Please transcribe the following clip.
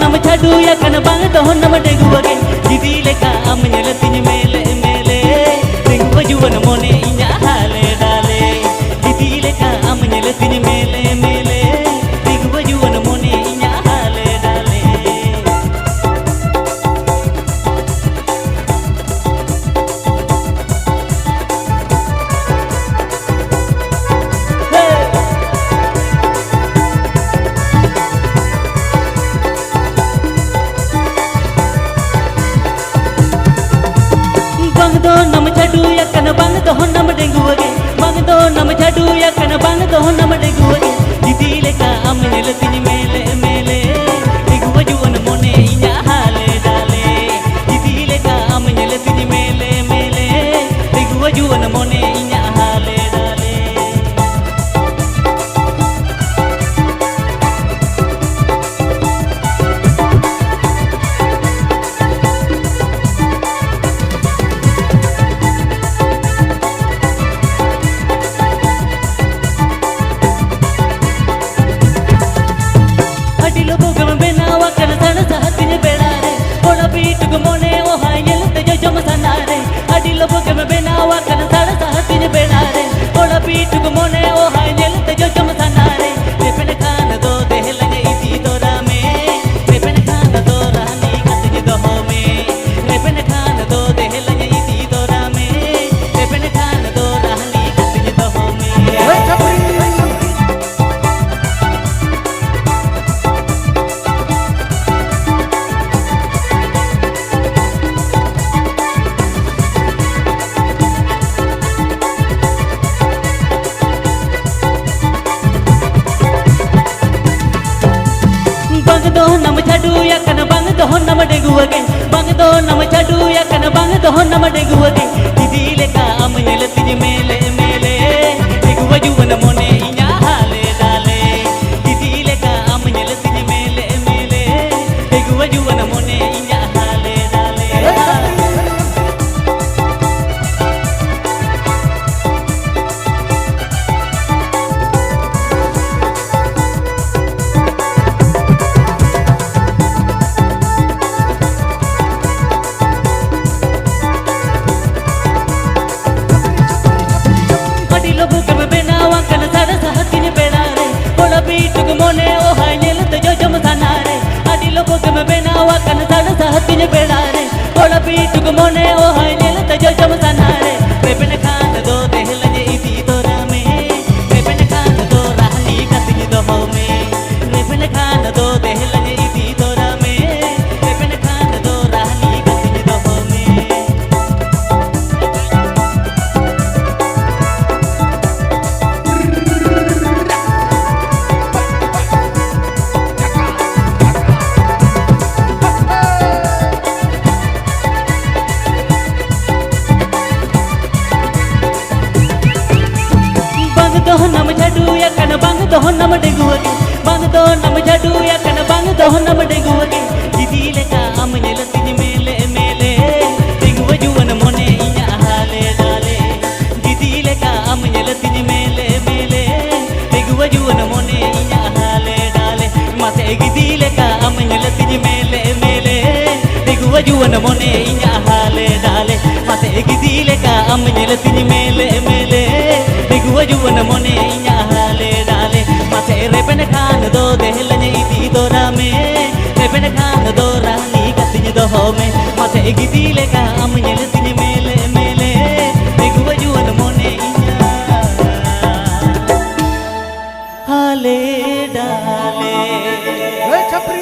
नम छाडू या कन बांग दो नम डेगु वगे दीदी लेका am nyelatiñ mele mele dengu juwan mone inya hale dale didi leka am nyelatiñ mele mele dengu juwan mone inya hale dale bang do nam chadu ya kana bang do nam dengu wage bang do nam chadu ya kana bang do nam dengu wage didi leka am nyelatiñ mele mele dengu juwan mone inya hale dale didi leka am nyelatiñ mele mele dengu juwan mone inya hale dale adilo bogam benawa kana sana sahatin bedare ola beat gumone o hayel te jo jom sanare adilo bogam benawa kana sana sahatin bedare ola beat gumone o hayel te jo jom sanare lepen khana do dehlane iti dora me lepen khana do rani katni do me lepen khana do dehlane iti dora me lepen khana do rani katni do me bang do nam chadu ya kana bang do nam dengu wage bang do nam chadu ya kana bang do nam dengu wage didi leka am nyelatiñ mele mele dengu juwan mone inya hale dale didi leka am nyelatiñ mele mele dengu juwan mone inya hale dale adilo bugam benawa kana sada sahatin bedare ola beat gumone o hayel te jo jom sanare adilo bugam benawa kana sada sahatin bedare ola beat gumone o hayel te jo jom sanare lepen khana do dehlane iti dora me lepen khana do rani katni do me lepen khana do dehlane iti dora me lepen khana do rani katni do me bang do nam chadu ya kana bang do nam dengu wage bang do nam chadu ya kana bang do nam dengu wage didi leka am nyelatiñ mele mele dengu juwan mone inya hale dale didi leka am nyelatiñ mele mele dengu juwan mone inya hale dale mate didi leka am nyelatiñ mele mele dengu juwan mone inya hale dale mate didi leka am nyelatiñ mele mele dengu juwan mone inya hale dale mate repen khana do dehlane iti dora me repen khana do rani katni do me mate gidi leka am nyelatiñ mele mele dengu juwan mone inya hale dale Chapri